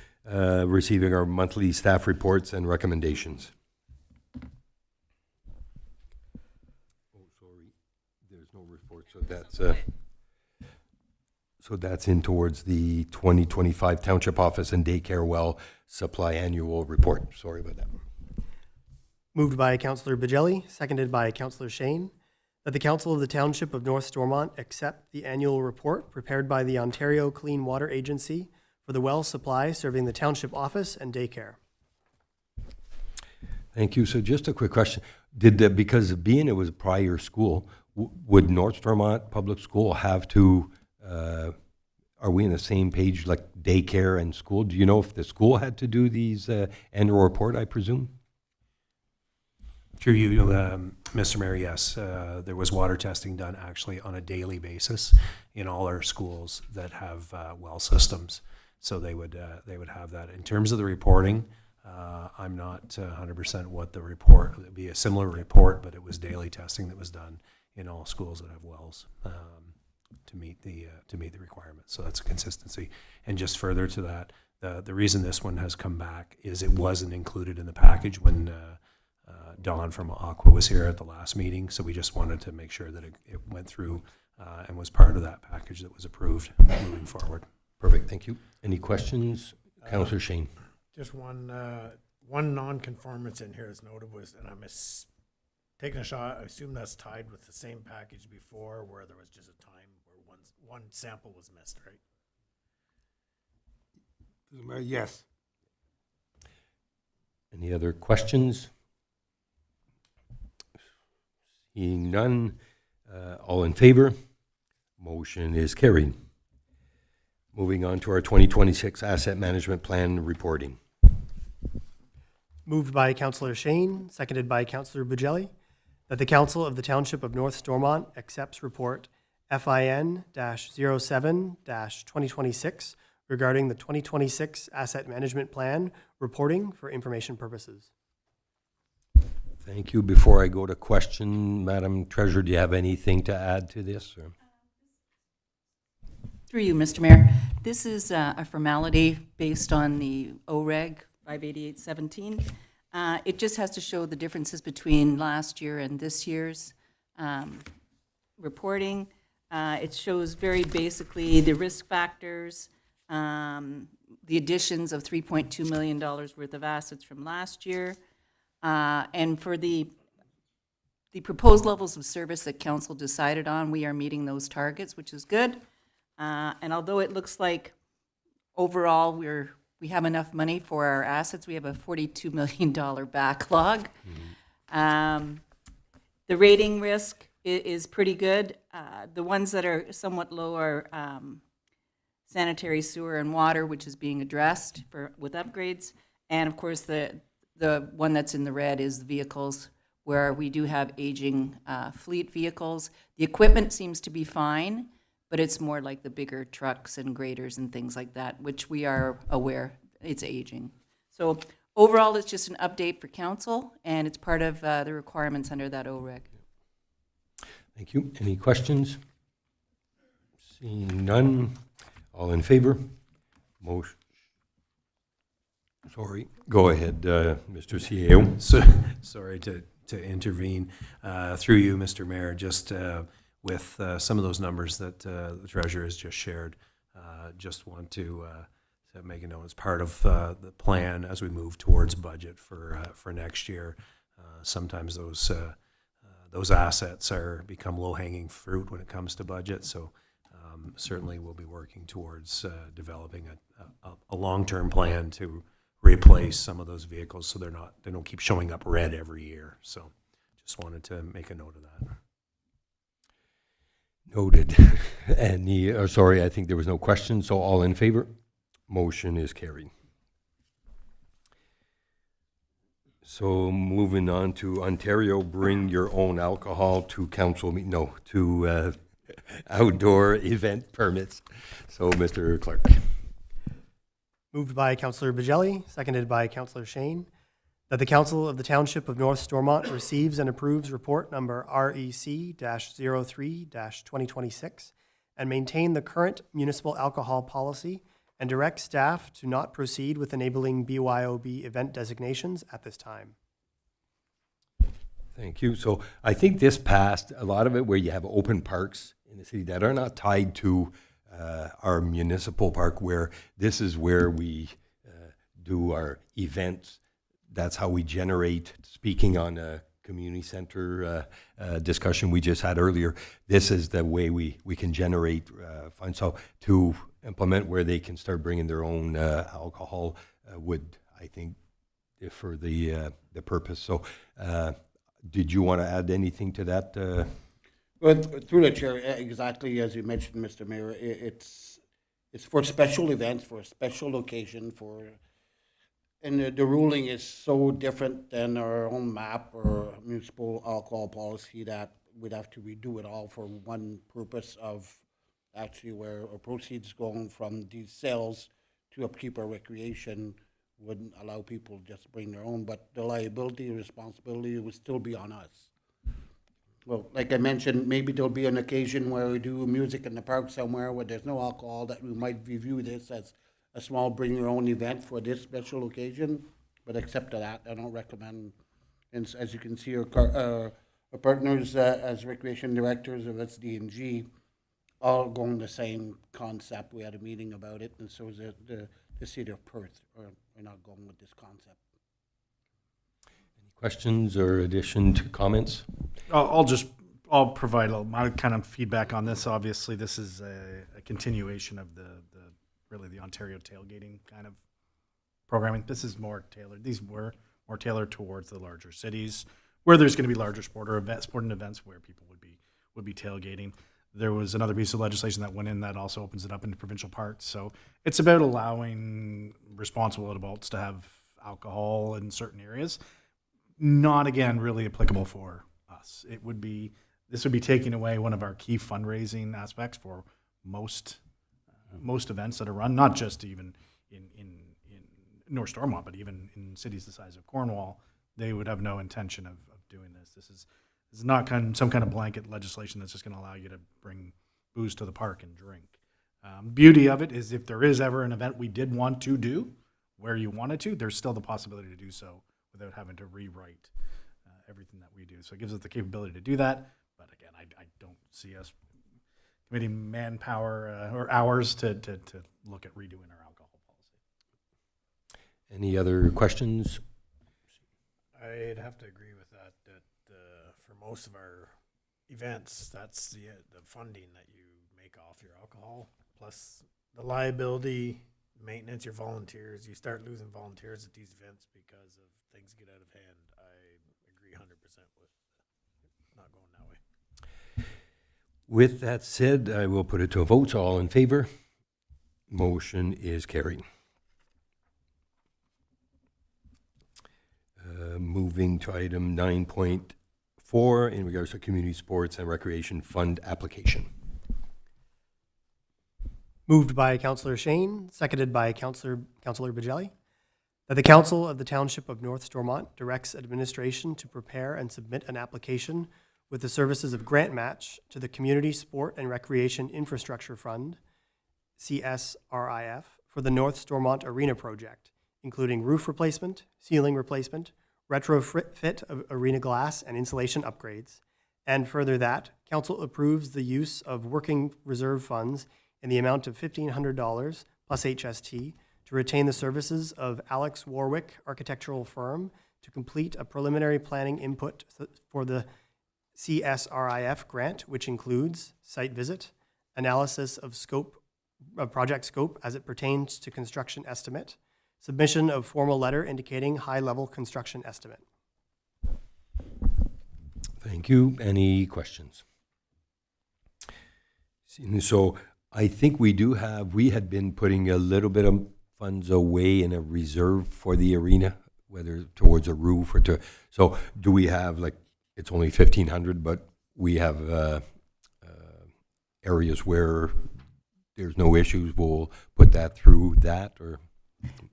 receiving our monthly staff reports and recommendations. Oh, sorry, there's no report, so that's in towards the 2025 Township Office and Daycare Well Supply Annual Report. Sorry about that. Moved by Councillor Bajelli, seconded by Councillor Shane, that the Council of the Township of North Stormont accept the annual report prepared by the Ontario Clean Water Agency for the well supply serving the Township Office and Daycare. Thank you. So just a quick question. Because being it was a prior school, would North Stormont Public School have to, are we in the same page like daycare and school? Do you know if the school had to do these annual report, I presume? Through you, Mr. Mayor, yes, there was water testing done actually on a daily basis in all our schools that have well systems. So they would have that. In terms of the reporting, I'm not 100% what the report, it would be a similar report, but it was daily testing that was done in all schools that have wells to meet the requirements. So that's a consistency. And just further to that, the reason this one has come back is it wasn't included in the package when Don from Aqua was here at the last meeting, so we just wanted to make sure that it went through and was part of that package that was approved moving forward. Perfect, thank you. Any questions? Councillor Shane. Just one non-conformance in here is noted was, and I'm taking a shot, I assume that's tied with the same package before where there was just a time where one sample was missed, right? Yes. Any other questions? Seeing none, all in favor? Motion is carried. Moving on to our 2026 Asset Management Plan reporting. Moved by Councillor Shane, seconded by Councillor Bajelli, that the Council of the Township of North Stormont accepts report FIN-07-2026 regarding the 2026 Asset Management Plan reporting for information purposes. Thank you. Before I go to question, Madam Treasurer, do you have anything to add to this? Or? Through you, Mr. Mayor. This is a formality based on the OREG 58817. It just has to show the differences between last year and this year's reporting. It shows very basically the risk factors, the additions of $3.2 million worth of assets from last year, and for the proposed levels of service that council decided on, we are meeting those targets, which is good. And although it looks like overall we have enough money for our assets, we have a $42 million backlog. The rating risk is pretty good. The ones that are somewhat low are sanitary sewer and water, which is being addressed with upgrades. And of course, the one that's in the red is the vehicles, where we do have aging fleet vehicles. The equipment seems to be fine, but it's more like the bigger trucks and graders and things like that, which we are aware it's aging. So overall, it's just an update for council, and it's part of the requirements under that OREG. Thank you. Any questions? Seeing none, all in favor? Motion. Sorry, go ahead, Mr. CEO. So, sorry to intervene through you, Mr. Mayor, just with some of those numbers that the treasurer has just shared. Just want to make a note as part of the plan as we move towards budget for next year. Sometimes those assets become low-hanging fruit when it comes to budget. So certainly we'll be working towards developing a long-term plan to replace some of those vehicles so they don't keep showing up red every year. So just wanted to make a note of that. Noted. Sorry, I think there was no question, so all in favor? Motion is carried. So moving on to Ontario, bring your own alcohol to council meeting, to outdoor event permits. So Mr. Clerk. Moved by Councillor Bajelli, seconded by Councillor Shane, that the Council of the Township of North Stormont receives and approves report number REC-03-2026 and maintain the current municipal alcohol policy and direct staff to not proceed with enabling BYOB event designations at this time. Thank you. So I think this passed, a lot of it where you have open parks in the city that are not tied to our municipal park, where this is where we do our events. That's how we generate, speaking on a community center discussion we just had earlier, this is the way we can generate funds. So to implement where they can start bringing their own alcohol would, I think, for the purpose. So did you want to add anything to that? Well, through the chair, exactly as you mentioned, Mr. Mayor, it's for special events, for a special occasion, and the ruling is so different than our own map or municipal alcohol policy that we'd have to redo it all for one purpose of actually where our proceeds going from these sales to upkeep our recreation wouldn't allow people just to bring their own, but the liability and responsibility would still be on us. Well, like I mentioned, maybe there'll be an occasion where we do music in the park somewhere where there's no alcohol, that we might review this as a small bring your own event for this special occasion. But except for that, I don't recommend. And as you can see, our partners as recreation directors of SDNG all going the same concept. We had a meeting about it, and so is the city of Perth are not going with this concept. Questions or addition to comments? I'll provide my kind of feedback on this. Obviously, this is a continuation of the Ontario tailgating kind of programming. This is more tailored. These were more tailored towards the larger cities where there's going to be larger sporting events where people would be tailgating. There was another piece of legislation that went in that also opens it up into provincial parks. So it's about allowing responsible adults to have alcohol in certain areas. Not, again, really applicable for us. This would be taking away one of our key fundraising aspects for most events that are run, not just even in North Stormont, but even in cities the size of Cornwall. They would have no intention of doing this. This is not some kind of blanket legislation that's just going to allow you to bring booze to the park and drink. Beauty of it is if there is ever an event we did want to do where you wanted to, there's still the possibility to do so without having to rewrite everything that we do. So it gives us the capability to do that. But again, I don't see us committing manpower or hours to look at redoing our alcohol policy. Any other questions? I'd have to agree with that. For most of our events, that's the funding that you make off your alcohol, plus the liability, maintenance, your volunteers. You start losing volunteers at these events because of things get out of hand. I agree 100% with not going that way. With that said, I will put it to a vote. So all in favor? Motion is carried. Moving to item 9.4 in regards to Community Sports and Recreation Fund application. Moved by Councillor Shane, seconded by Councillor Bajelli, that the Council of the Township of North Stormont directs administration to prepare and submit an application with the services of grant match to the Community Sport and Recreation Infrastructure Fund, CSRIF, for the North Stormont Arena project, including roof replacement, ceiling replacement, retrofit of arena glass and insulation upgrades, and further that Council approves the use of working reserve funds in the amount of $1,500 plus HST to retain the services of Alex Warwick Architectural Firm to complete a preliminary planning input for the CSRIF grant, which includes site visit, analysis of project scope as it pertains to construction estimate, submission of formal letter indicating high-level construction estimate. Thank you. Any questions? So I think we had been putting a little bit of funds away in a reserve for the arena, whether towards a roof or so do we have, like, it's only 1,500, but we have areas where there's no issues, we'll put that through that, or?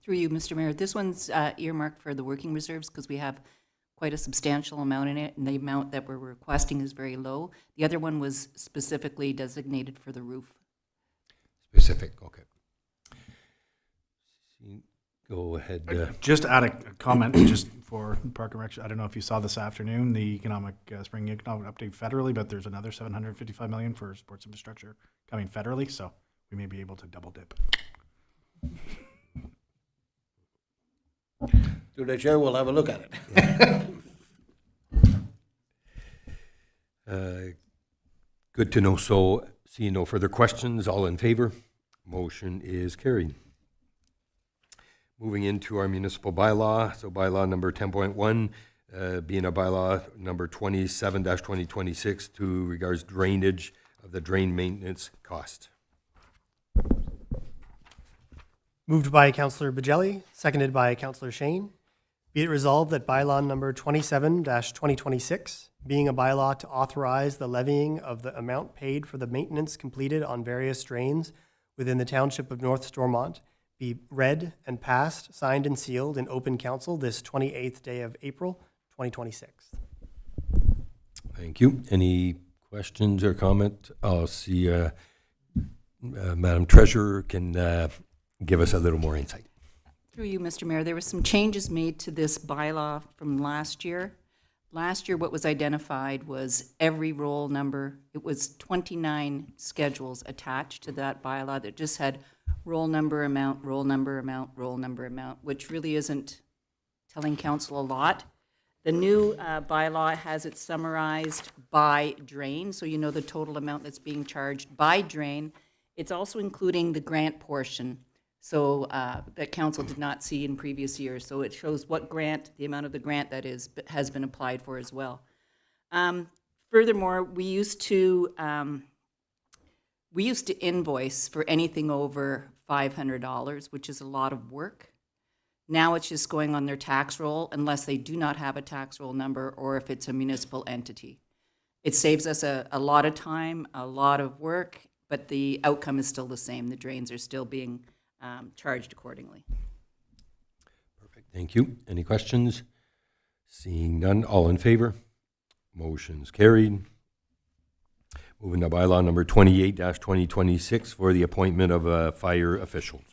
Through you, Mr. Mayor, this one's earmarked for the working reserves because we have quite a substantial amount in it, and the amount that we're requesting is very low. The other one was specifically designated for the roof. Specific, okay. Go ahead. Just add a comment just for Park and Rec. I don't know if you saw this afternoon, the spring economic update federally, but there's another $755 million for sports infrastructure coming federally, so we may be able to double dip. Through the chair, we'll have a look at it. Good to know. So, seeing no further questions, all in favor? Motion is carried. Moving into our municipal bylaw, so bylaw number 10.1, being a bylaw number 27-2026 to regards drainage of the drain maintenance cost. Moved by Councillor Bajelli, seconded by Councillor Shane. Be it resolved that bylaw number 27-2026, being a bylaw to authorize the levying of the amount paid for the maintenance completed on various drains within the Township of North Stormont, be read and passed, signed and sealed in open council this 28th day of April, 2026. Thank you. Any questions or comment? I'll see Madam Treasurer can give us a little more insight. Through you, Mr. Mayor, there were some changes made to this bylaw from last year. Last year, what was identified was every roll number. It was 29 schedules attached to that bylaw that just had roll number amount, roll number amount, roll number amount, which really isn't telling council a lot. The new bylaw has it summarized by drain, so you know the total amount that's being charged by drain. It's also including the grant portion, so that council did not see in previous years. So it shows what grant, the amount of the grant that has been applied for as well. Furthermore, we used to invoice for anything over $500, which is a lot of work. Now it's just going on their tax roll unless they do not have a tax roll number or if it's a municipal entity. It saves us a lot of time, a lot of work, but the outcome is still the same. The drains are still being charged accordingly. Perfect. Thank you. Any questions? Seeing none, all in favor? Motion's carried. Moving to bylaw number 28-2026 for the appointment of fire officials.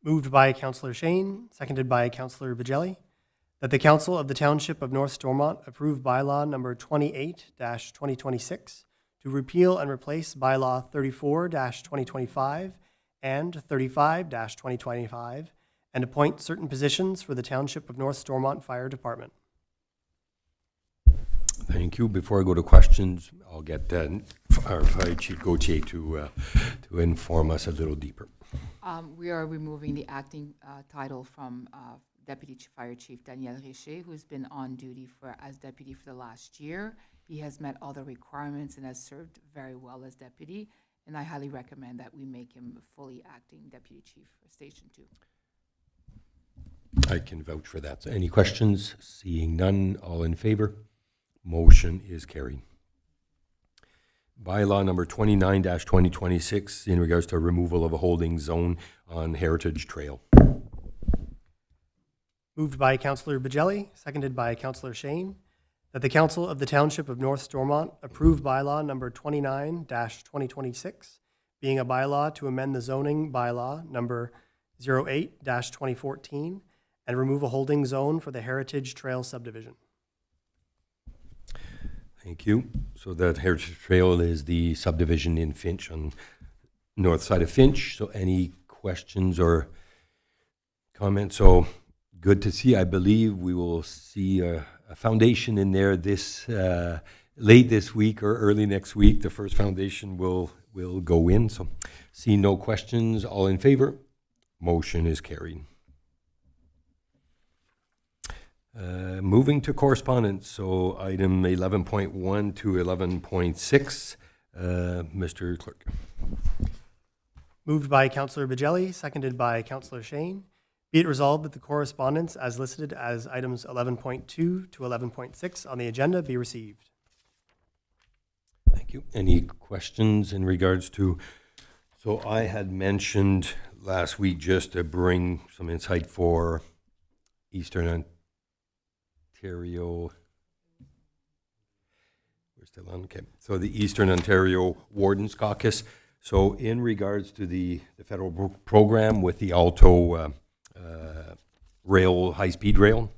Moved by Councillor Shane, seconded by Councillor Bajelli, that the Council of the Township of North Stormont approve bylaw number 28-2026 to repeal and replace bylaw 34-2025 and 35-2025 and appoint certain positions for the Township of North Stormont Fire Department. Thank you. Before I go to questions, I'll get our Fire Chief Gauthier to inform us a little deeper. We are removing the acting title from Deputy Fire Chief Daniel Richer, who's been on duty as deputy for the last year. He has met all the requirements and has served very well as deputy. and I highly recommend that we make him a fully acting deputy chief for Station 2. I can vouch for that. So any questions? Seeing none, all in favor? Motion is carried. Bylaw number 29-2026 in regards to removal of a holding zone on Heritage Trail. Moved by Councillor Bajelli, seconded by Councillor Shane, that the Council of the Township of North Stormont approve bylaw number 29-2026, being a bylaw to amend the zoning bylaw number 08-2014 and remove a holding zone for the Heritage Trail subdivision. Thank you. So that Heritage Trail is the subdivision in Finch on north side of Finch. So any questions or comments? So good to see. I believe we will see a foundation in there this late this week or early next week. The first foundation will go in. So see no questions. All in favor? Motion is carried. Moving to correspondence, so item 11.1 to 11.6, Mr. Clerk. Moved by Councillor Bajelli, seconded by Councillor Shane. Be it resolved that the correspondence as listed as items 11.2 to 11.6 on the agenda be received. Thank you. Any questions in regards to, so I had mentioned last week just to bring some insight for Eastern Ontario. We're still on, okay. So the Eastern Ontario Wardens Caucus. So in regards to the federal program with the Alto rail, high-speed rail.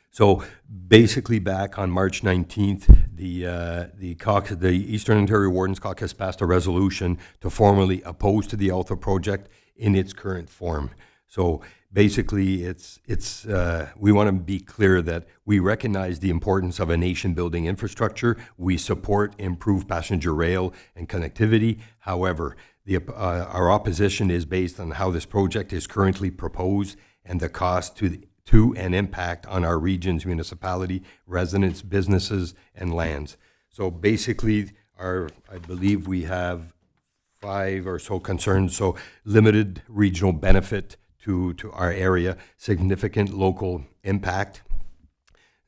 So basically back on March 19th, the Eastern Ontario Wardens Caucus passed a resolution to formally oppose to the Alto project in its current form. So basically, we want to be clear that we recognize the importance of a nation-building infrastructure. We support improved passenger rail and connectivity. However, our opposition is based on how this project is currently proposed and the cost to and impact on our region's municipality, residents, businesses, and lands. So basically, I believe we have 5 or so concerns. So limited regional benefit to our area, significant local impact.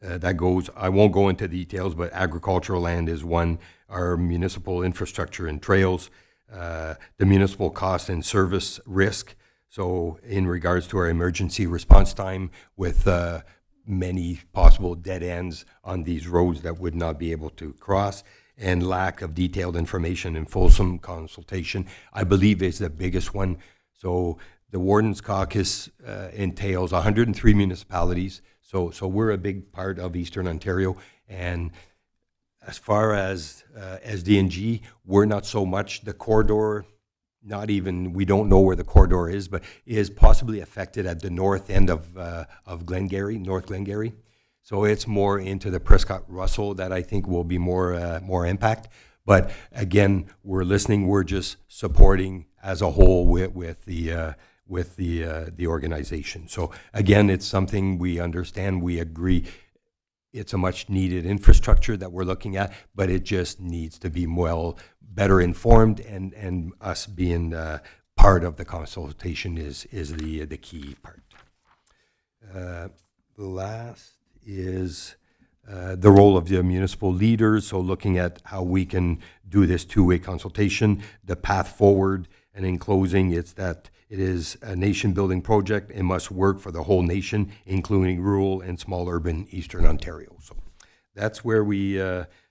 That goes, I won't go into details, but agricultural land is one, our municipal infrastructure and trails, the municipal cost and service risk. So in regards to our emergency response time with many possible dead ends on these roads that would not be able to cross, and lack of detailed information and fulsome consultation, I believe is the biggest one. So the Wardens Caucus entails 103 municipalities, so we're a big part of Eastern Ontario. And as far as SDNG, we're not so much the corridor, not even, we don't know where the corridor is, but is possibly affected at the north end of Glengarry, North Glengarry. So it's more into the Prescott-Russell that I think will be more impact. But again, we're listening, we're just supporting as a whole with the organization. So again, it's something we understand, we agree. It's a much needed infrastructure that we're looking at, but it just needs to be better informed, and us being part of the consultation is the key part. Last is the role of the municipal leaders. So looking at how we can do this two-way consultation, the path forward, and in closing, it's that it is a nation-building project. It must work for the whole nation, including rural and small urban Eastern Ontario. So that's where we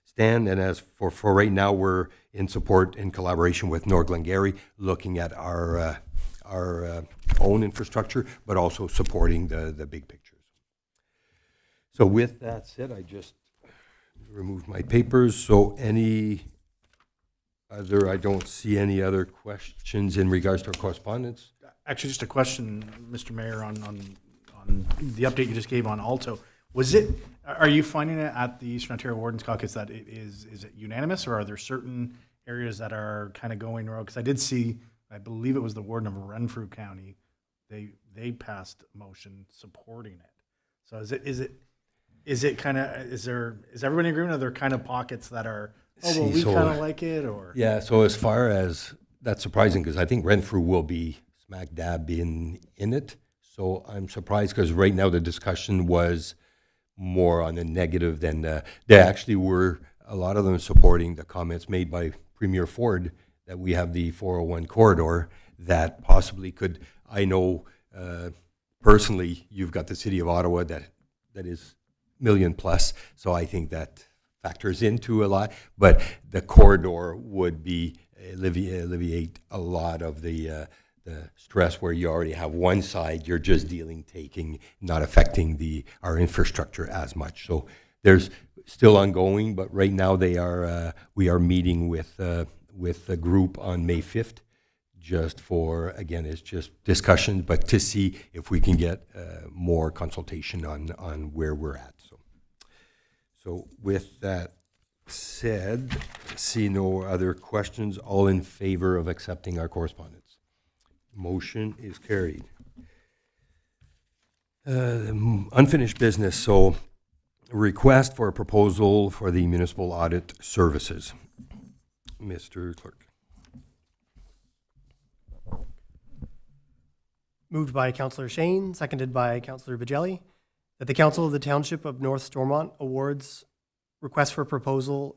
stand. And as for right now, we're in support and collaboration with North Glengarry, looking at our own infrastructure, but also supporting the big pictures. So with that said, I just removed my papers. So I don't see any other questions in regards to our correspondence. Actually, just a question, Mr. Mayor, on the update you just gave on Alto. Are you finding it at the Eastern Ontario Wardens Caucus that is it unanimous, or are there certain areas that are kind of going wrong? Because I did see, I believe it was the Warden of Renfrew County, they passed a motion supporting it. So is everybody in agreement? Are there kind of pockets that are oh, well, See, we so- kind of like it, or? Yeah, so as far as, that's surprising, because I think Renfrew will be smack dab in it. So I'm surprised, because right now the discussion was more on the negative than they actually were, a lot of them supporting the comments made by Premier Ford that we have the 401 corridor that possibly could, I know personally, you've got the city of Ottawa that is million plus, so I think that factors into a lot, but the corridor would be alleviate a lot of the stress where you already have one side, you're just taking, not affecting our infrastructure as much. So there's still ongoing, but right now we are meeting with the group on May 5th, just for, again, it's just discussion, but to see if we can get more consultation on where we're at. So with that said, see no other questions, all in favor of accepting our correspondence? Motion is carried. Unfinished business, so request for a proposal for the municipal audit services. Mr. Clerk. Moved by Councillor Shane, seconded by Councillor Bajelli, that the Council of the Township of North Stormont awards request for proposal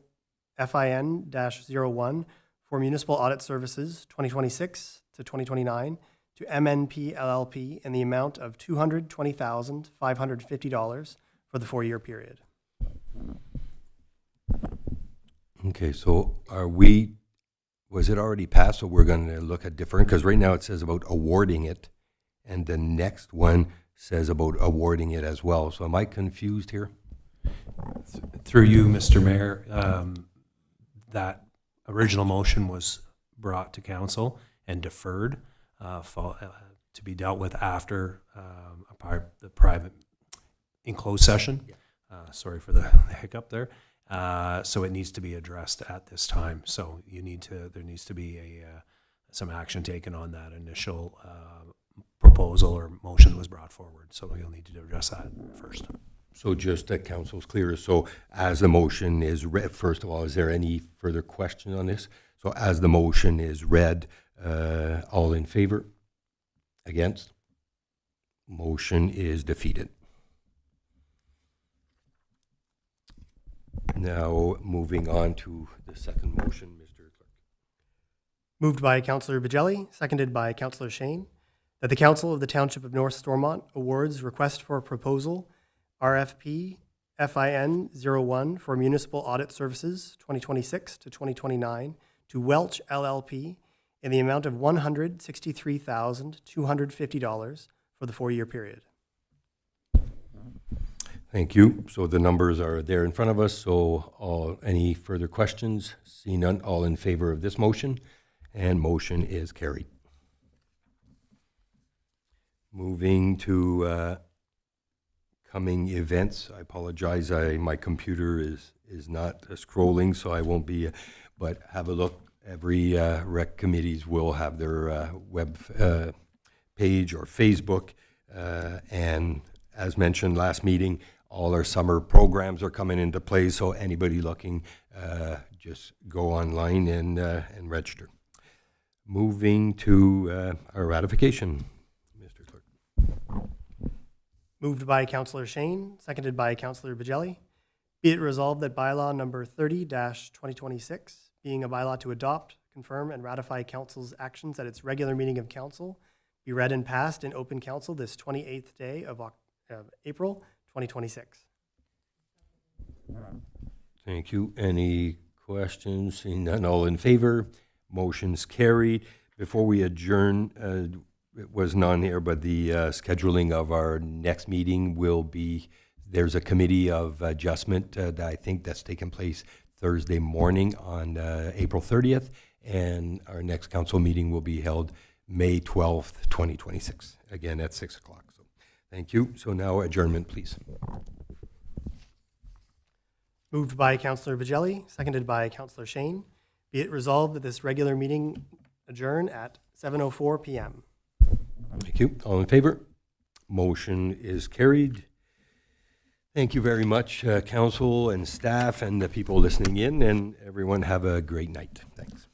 FIN-01 for municipal audit services 2026 to 2029 to MNP LLP in the amount of $220,550 for the 4-year period. Okay, so was it already passed, so we're going to look at different, because right now it says about awarding it, and the next one says about awarding it as well. So am I confused here? Through you, Mr. Mayor, that original motion was brought to council and deferred to be dealt with after the private enclosed session. Sorry for the hiccup there. So it needs to be addressed at this time. So there needs to be some action taken on that initial proposal or motion that was brought forward. So you'll need to address that first. So just that council's clear, so as the motion is read, first of all, is there any further question on this? So as the motion is read, all in favor? Against? Motion is defeated. Now, moving on to the second motion, Mr. Clerk. Moved by Councillor Bajelli, seconded by Councillor Shane, that the Council of the Township of North Stormont awards request for proposal RFP FIN-01 for municipal audit services 2026 to 2029 to Welch LLP in the amount of $163,250 for the 4-year period. Thank you. So the numbers are there in front of us, so any further questions? See none, all in favor of this motion, and motion is carried. Moving to coming events. I apologize, my computer is not scrolling, so I won't be, but have a look. Every rec committees will have their web page or Facebook, and as mentioned last meeting, all our summer programs are coming into play, so anybody looking, just go online and register. Moving to our ratification, Mr. Clerk. Moved by Councillor Shane, seconded by Councillor Bajelli. Be it resolved that bylaw number 30-2026, being a bylaw to adopt, confirm, and ratify council's actions at its regular meeting of council, be read and passed in open council this 28th day of April 2026. Thank you. Any questions? Seeing none, all in favor? Motion's carried. Before we adjourn, it was none here, but the scheduling of our next meeting will be, there's a committee of adjustment that I think that's taking place Thursday morning on April 30th, and our next council meeting will be held May 12th, 2026, again at 6 o'clock. So thank you. So now adjournment, please. Moved by Councillor Bajelli, seconded by Councillor Shane. Be it resolved that this regular meeting adjourn at 7:04 p.m. Thank you. All in favor? Motion is carried. Thank you very much, council and staff and the people listening in, and everyone have a great night. Thanks.